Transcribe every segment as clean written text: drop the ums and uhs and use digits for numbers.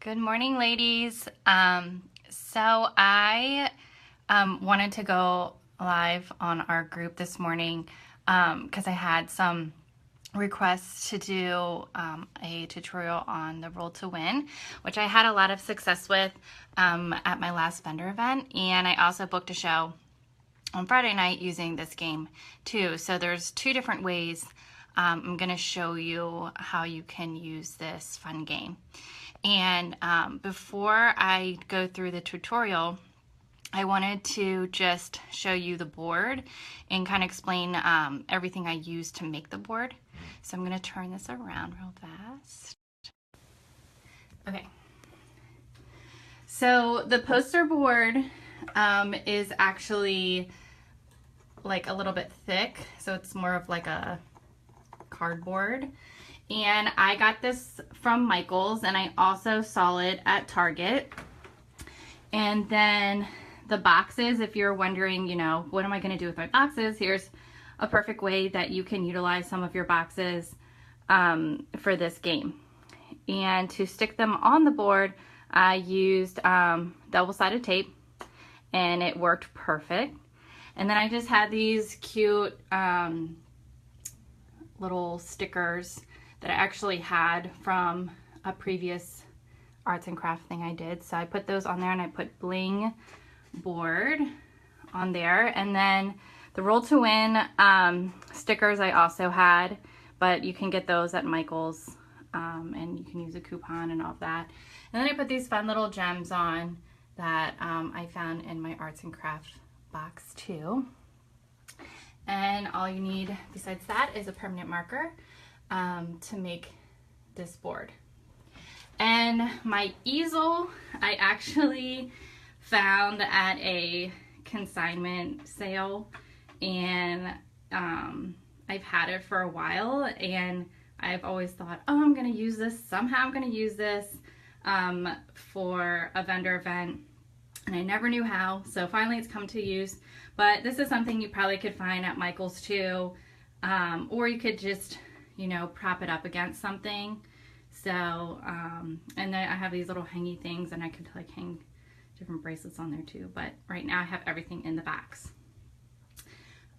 Good morning, ladies. So I wanted to go live on our group this morning because I had some requests to do a tutorial on the Roll to Win, which I had a lot of success with at my last vendor event, and I also booked a show on Friday night using this game too. So there's two different ways I'm going to show you how you can use this fun game. And before I go through the tutorial, I wanted to just show you the board and kind of explain everything I use to make the board. So I'm going to turn this around real fast. Okay. So the poster board is actually like a little bit thick, so it's more of like a cardboard. And I got this from Michaels, and I also saw it at Target. And then the boxes, if you're wondering, you know, what am I going to do with my boxes? Here's a perfect way that you can utilize some of your boxes for this game. And to stick them on the board, I used double-sided tape, and it worked perfect. And then I just had these cute little stickers that I actually had from a previous arts and craft thing I did. So I put those on there, and I put bling board on there. And then the Roll to Win stickers I also had, but you can get those at Michael's, and you can use a coupon and all of that. And then I put these fun little gems on that I found in my arts and craft box too. And all you need besides that is a permanent marker to make this board. And my easel I actually found at a consignment sale, and I've had it for a while, and I've always thought, oh, I'm gonna use this, somehow I'm gonna use this for a vendor event, and I never knew how, so finally it's come to use. But this is something you probably could find at Michael's too, or you could just, you know, prop it up against something. So, and then I have these little hangy things, and I could like hang different bracelets on there too, but right now I have everything in the box.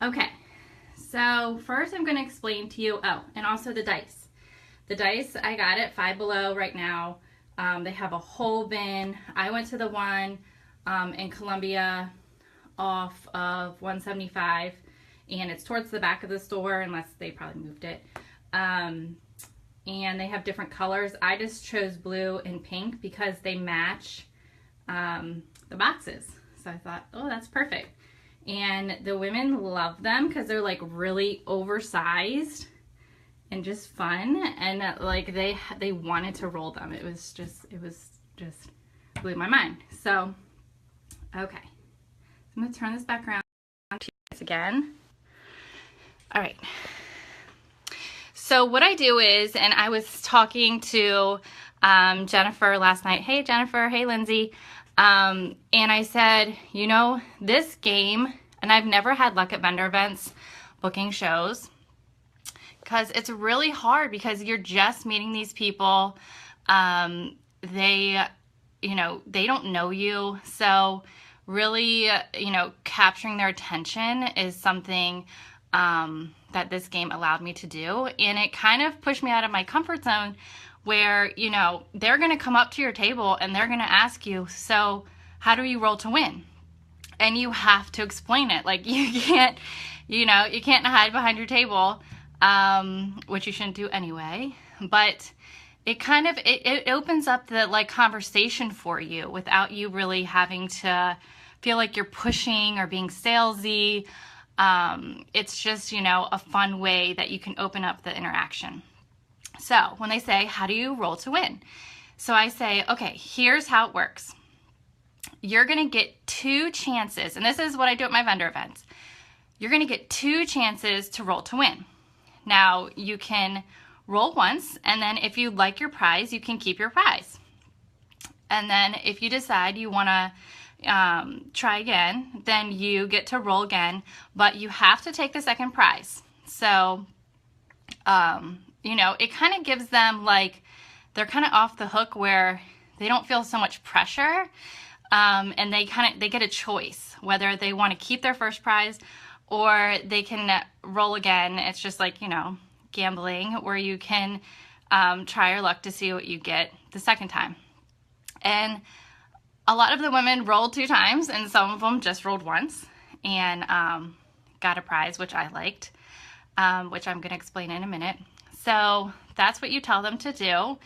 Okay, so first I'm going to explain to you, oh, and also the dice. The dice I got at Five Below right now. They have a whole bin. I went to the one in Columbia off of 175, and it's towards the back of the store, unless they probably moved it. And they have different colors. I just chose blue and pink because they match the boxes. So I thought, oh, that's perfect. And the women love them because they're like really oversized and just fun. And like they wanted to roll them. It was just blew my mind. So, okay. I'm gonna turn this back around to you guys again. All right. So what I do is, and I was talking to Jennifer last night. Hey, Jennifer. Hey, Lindsay. And I said, you know, this game, and I've never had luck at vendor events booking shows, because it's really hard because you're just meeting these people. They, you know, they don't know you. So really, you know, capturing their attention is something that this game allowed me to do. And it kind of pushed me out of my comfort zone where, you know, they're going to come up to your table and they're going to ask you, so how do you roll to win? And you have to explain it. Like you can't, you know, you can't hide behind your table, which you shouldn't do anyway. But it kind of, it opens up the like conversation for you without you really having to feel like you're pushing or being salesy. It's just, you know, a fun way that you can open up the interaction. So when they say, how do you roll to win? So I say, okay, here's how it works. You're going to get 2 chances, and this is what I do at my vendor events. You're going to get 2 chances to roll to win. Now you can roll once, and then if you like your prize, you can keep your prize. And then if you decide you want to try again, then you get to roll again, but you have to take the second prize. So, you know, it kind of gives them like, they're kind of off the hook where they don't feel so much pressure. And they get a choice whether they want to keep their first prize or they can roll again. It's just like, you know, gambling, where you can try your luck to see what you get the second time. And a lot of the women rolled 2 times, and some of them just rolled once and got a prize, which I liked, which I'm going to explain in a minute. So that's what you tell them to do.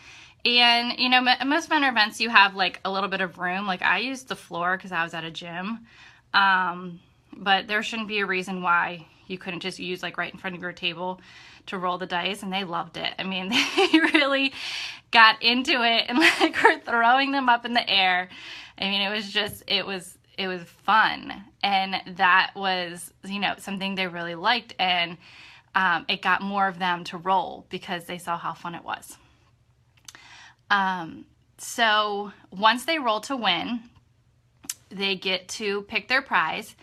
And, you know, most vendor events, you have like a little bit of room. Like I used the floor because I was at a gym. But there shouldn't be a reason why you couldn't just use like right in front of your table to roll the dice. And they loved it. I mean, they really got into it and like were throwing them up in the air. I mean, it was fun. And that was, you know, something they really liked. And it got more of them to roll because they saw how fun it was. So once they roll to win, they get to pick their prize.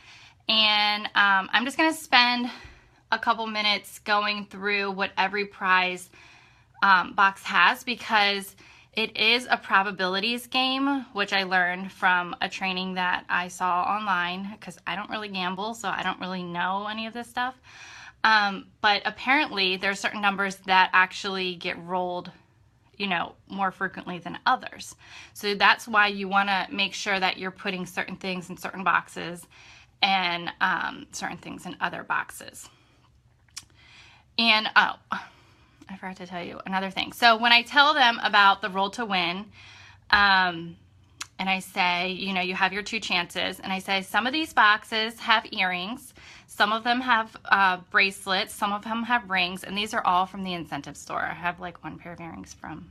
And I'm just going to spend a couple minutes going through what every prize box has, because it is a probabilities game, which I learned from a training that I saw online, because I don't really gamble, so I don't really know any of this stuff. But apparently there's certain numbers that actually get rolled, you know, more frequently than others. So that's why you want to make sure that you're putting certain things in certain boxes and certain things in other boxes. And oh, I forgot to tell you another thing. So when I tell them about the roll to win, and I say, you know, you have your 2 chances, and I say some of these boxes have earrings, some of them have bracelets, some of them have rings, and these are all from the incentive store. I have like 1 pair of earrings from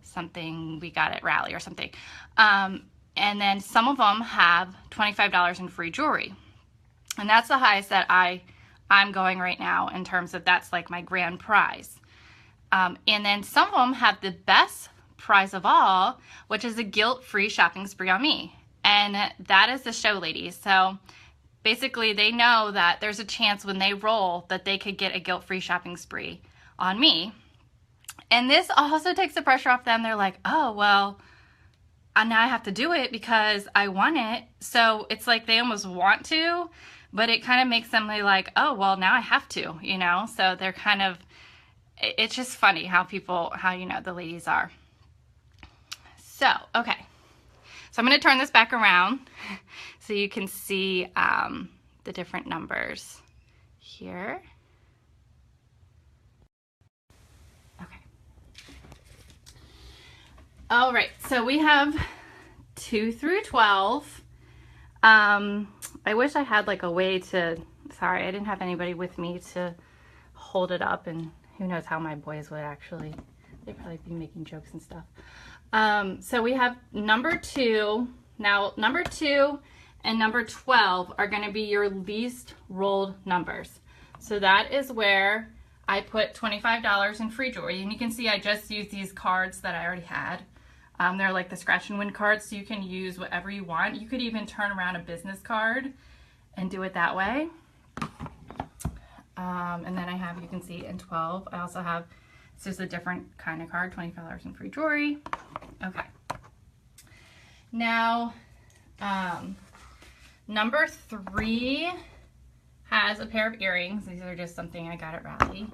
something we got at Rally or something. And then some of them have $25 in free jewelry. And that's the highest that I'm going right now in terms of that's like my grand prize. And then some of them have the best prize of all, which is a guilt-free shopping spree on me. And that is the show ladies. So basically they know that there's a chance when they roll that they could get a guilt-free shopping spree on me. And this also takes the pressure off them. They're like, oh, well, now I have to do it because I won it. So it's like they almost want to, but it kind of makes them like, oh, well, now I have to, you know? So they're kind of, it's just funny how you know, the ladies are. So, okay. So I'm going to turn this back around so you can see the different numbers here. All right, so we have 2 through 12. I wish I had like a way to, sorry, I didn't have anybody with me to hold it up, and who knows how my boys would actually, they'd probably be making jokes and stuff. So we have number 2. Now, number 2 and number 12 are going to be your least rolled numbers. So that is where I put $25 in free jewelry. And you can see I just used these cards that I already had. They're like the scratch and win cards, so you can use whatever you want. You could even turn around a business card and do it that way. And then I have, you can see in 12, I also have, this is a different kind of card, $25 in free jewelry. Okay. Now, number 3 has a pair of earrings. These are just something I got at Rally.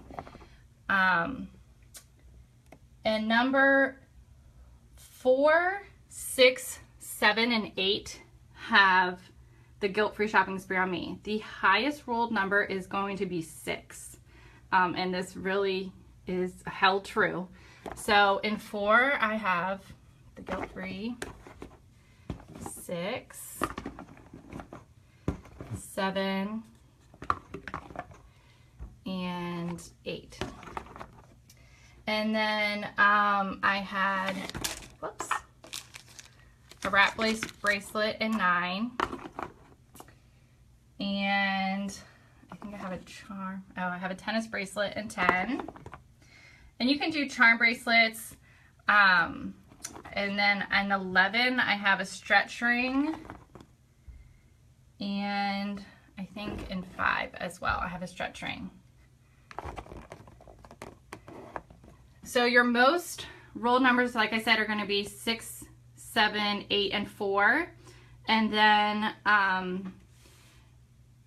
And number 4, 6, 7, and 8 have the guilt-free shopping spree on me. The highest rolled number is going to be 6. And this really is held true. So in 4, I have the guilt-free, 6, 7, and 8. And then I had, whoops, a wrap bracelet in 9. And I think I have a charm, oh, I have a tennis bracelet in 10. And you can do charm bracelets. And then in 11, I have a stretch ring. And I think in 5 as well, I have a stretch ring. So your most rolled numbers, like I said, are going to be 6, 7, 8, and 4. And then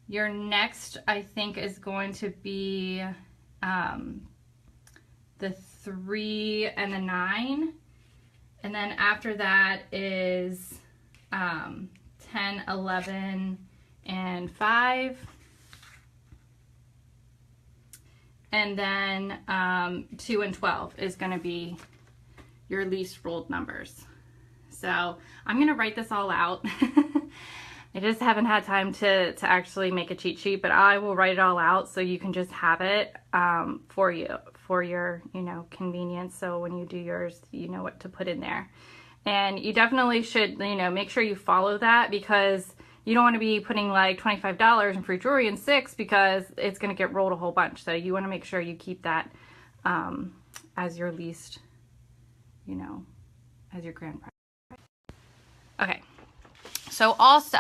your next, I think, is going to be the 3 and the 9. And then after that is 10, 11, and 5. And then 2 and 12 is going to be your least rolled numbers. So I'm going to write this all out. I just haven't had time to actually make a cheat sheet, but I will write it all out so you can just have it for your convenience. So when you do yours, you know what to put in there. And you definitely should, make sure you follow that, because you don't want to be putting like $25 in free jewelry in 6, because it's going to get rolled a whole bunch. So you want to make sure you keep that as your least, as your grand prize. Okay, so also,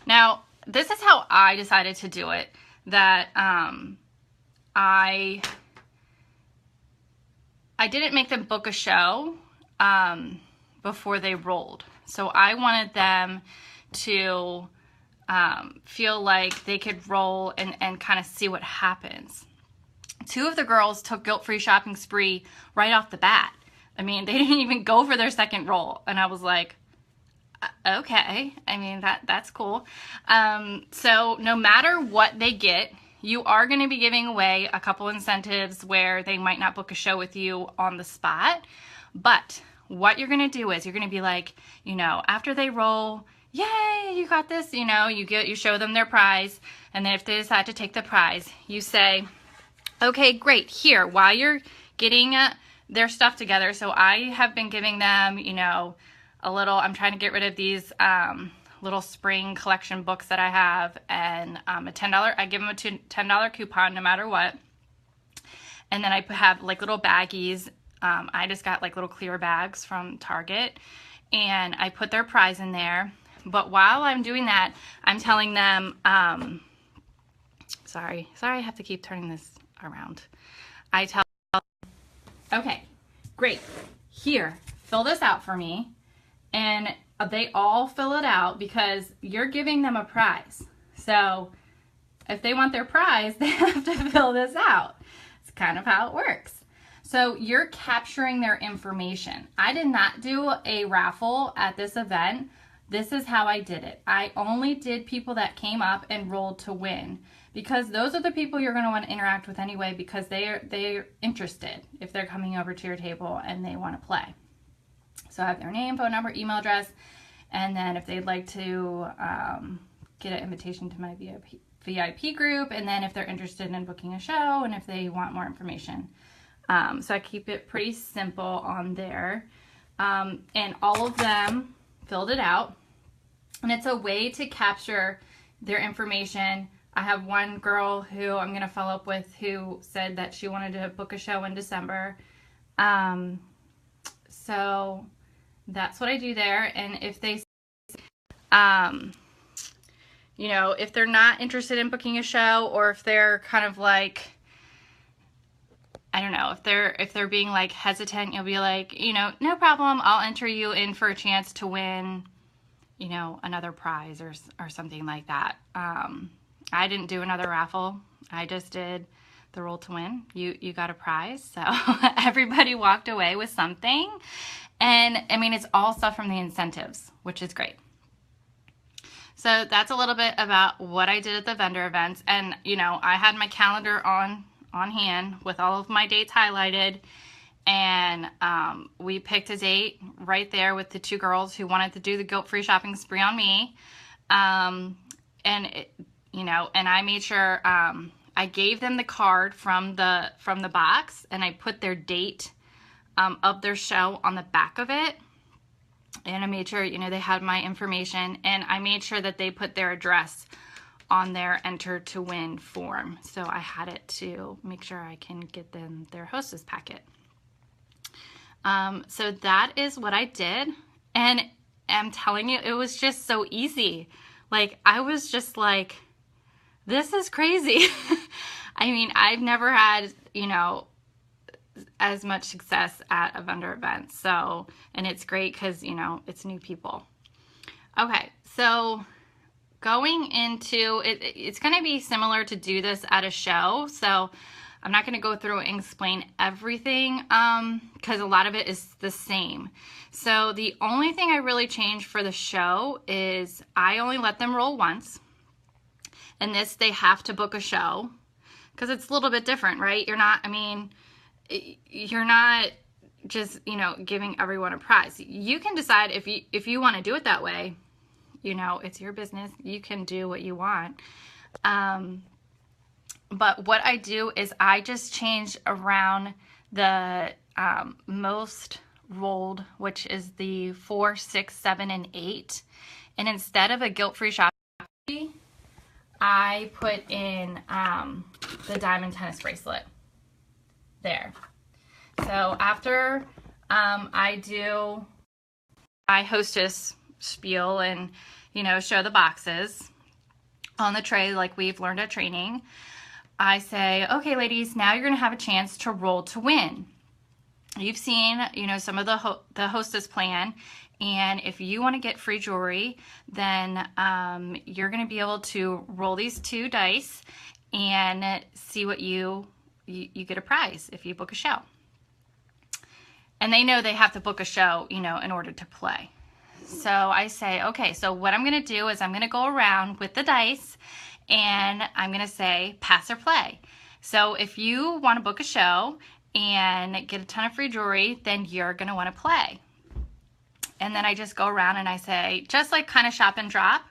now this is how I decided to do it, that I didn't make them book a show before they rolled. So I wanted them to feel like they could roll and kind of see what happens. 2 of the girls took guilt-free shopping spree right off the bat. I mean, they didn't even go for their second roll. And I was like, okay, I mean, that's cool. So no matter what they get, you are going to be giving away a couple incentives where they might not book a show with you on the spot. But what you're going to do is you're going to be like, after they roll, yay, you got this, you show them their prize. And then if they decide to take the prize, you say, okay, great, here, while you're getting their stuff together. So I have been giving them, a little, I'm trying to get rid of these little spring collection books that I have, and a $10, I give them a $10 coupon no matter what. And then I have like little baggies. I just got like little clear bags from Target, and I put their prize in there. But while I'm doing that, I'm telling them, sorry, I have to keep turning this around. I tell them, okay, great, here, fill this out for me. And they all fill it out, because you're giving them a prize. So if they want their prize, they have to fill this out. It's kind of how it works. So you're capturing their information. I did not do a raffle at this event. This is how I did it. I only did people that came up and rolled to win, because those are the people you're going to want to interact with anyway, because they're interested if they're coming over to your table and they want to play. So I have their name, phone number, email address, and then if they'd like to get an invitation to my VIP group, and then if they're interested in booking a show, and if they want more information. So I keep it pretty simple on there. And all of them filled it out. And it's a way to capture their information. I have one girl who I'm going to follow up with who said that she wanted to book a show in December. So that's what I do there. And if they, if they're not interested in booking a show, or if they're kind of like, I don't know, if they're being like hesitant, you'll be like, no problem, I'll enter you in for a chance to win, another prize or something like that. I didn't do another raffle. I just did the roll to win. You got a prize. So everybody walked away with something. And I mean, it's all stuff from the incentives, which is great. So that's a little bit about what I did at the vendor events. And, I had my calendar on hand with all of my dates highlighted. And we picked a date right there with the 2 girls who wanted to do the guilt-free shopping spree on me. And I made sure I gave them the card from the box, and I put their date of their show on the back of it. And I made sure, they had my information, and I made sure that they put their address on their enter to win form. So I had it to make sure I can get them their hostess packet. So that is what I did. And I'm telling you, it was just so easy. Like, I was just like, this is crazy. I mean, I've never had, as much success at a vendor event. So, and it's great because, you know, it's new people. Okay, so going into it, it's going to be similar to do this at a show. So I'm not going to go through and explain everything because a lot of it is the same. So the only thing I really changed for the show is I only let them roll once. And this, they have to book a show because it's a little bit different, right? You're not, I mean, you're not just, you know, giving everyone a prize. You can decide if you want to do it that way. You know, it's your business. You can do what you want. But what I do is I just change around the most rolled, which is the 4, 6, 7, and 8. And instead of a guilt-free shopping fee, I put in the diamond tennis bracelet there. So after I hostess spiel and, you know, show the boxes on the tray like we've learned at training, I say, okay, ladies, now you're going to have a chance to roll to win. You've seen, you know, some of the hostess plan, and if you want to get free jewelry, then you're going to be able to roll these 2 dice and see what you get a prize if you book a show. And they know they have to book a show, you know, in order to play. So I say, okay, so what I'm going to do is I'm going to go around with the dice and I'm going to say pass or play. So if you want to book a show and get a ton of free jewelry, then you're going to want to play. And then I just go around and I say, just like kind of shop and drop,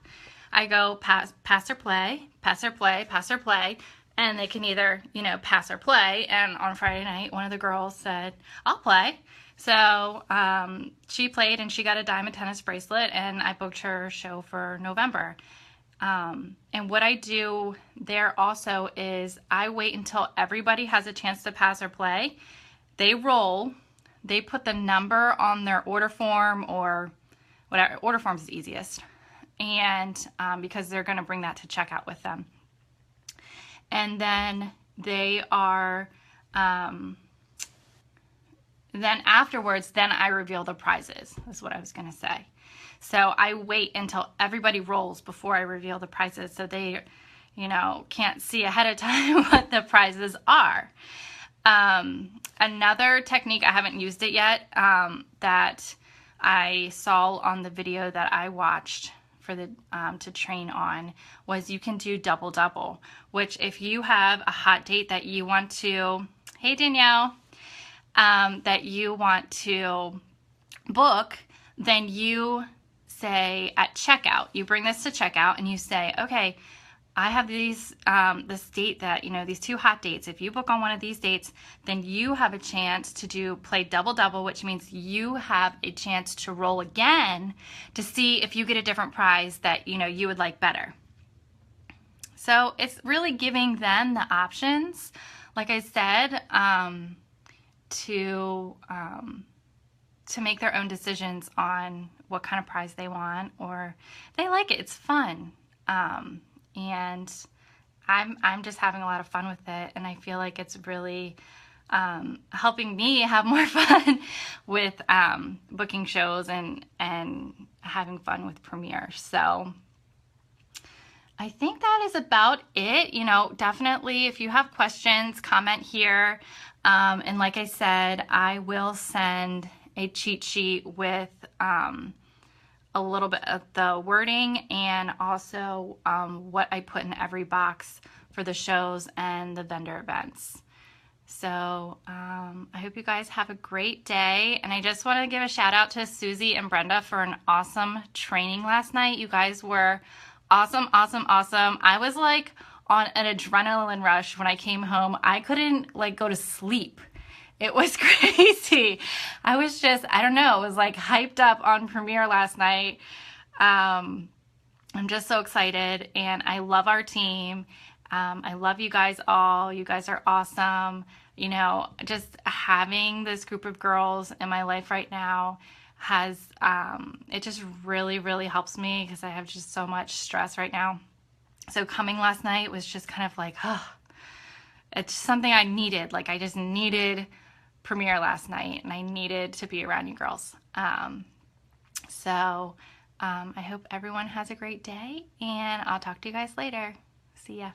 I go pass or play, pass or play, pass or play. And they can either, you know, pass or play. And on Friday night, one of the girls said, I'll play. So she played and she got a diamond tennis bracelet, and I booked her show for November. And what I do there also is I wait until everybody has a chance to pass or play. They roll, they put the number on their order form, or whatever, order form is the easiest. And because they're going to bring that to checkout with them. And then they are, then afterwards, then I reveal the prizes, is what I was going to say. So I wait until everybody rolls before I reveal the prizes, so they, you know, can't see ahead of time what the prizes are. Another technique, I haven't used it yet, that I saw on the video that I watched for the to train on, was you can do double, which if you have a hot date that you want to, hey Danielle, that you want to book, then you say at checkout, you bring this to checkout and you say, okay, I have these, this date that, you know, these 2 hot dates. If you book on one of these dates, then you have a chance to play double, which means you have a chance to roll again to see if you get a different prize that, you know, you would like better. So it's really giving them the options, like I said, to make their own decisions on what kind of prize they want, or they like it. It's fun. And I'm just having a lot of fun with it, and I feel like it's really helping me have more fun with booking shows and having fun with premieres. So I think that is about it. You know, definitely if you have questions, comment here. And like I said, I will send a cheat sheet with a little bit of the wording and also what I put in every box for the shows and the vendor events. So I hope you guys have a great day. And I just want to give a shout out to Susie and Brenda for an awesome training last night. You guys were awesome. I was like on an adrenaline rush when I came home. I couldn't like go to sleep. It was crazy. I was just, I don't know, it was like hyped up on premiere last night. I'm just so excited, and I love our team. I love you guys all. You guys are awesome. You know, just having this group of girls in my life right now has, it just really helps me because I have just so much stress right now. So coming last night was just kind of like, it's something I needed. Like I just needed premiere last night, and I needed to be around you girls. I hope everyone has a great day, and I'll talk to you guys later. See ya.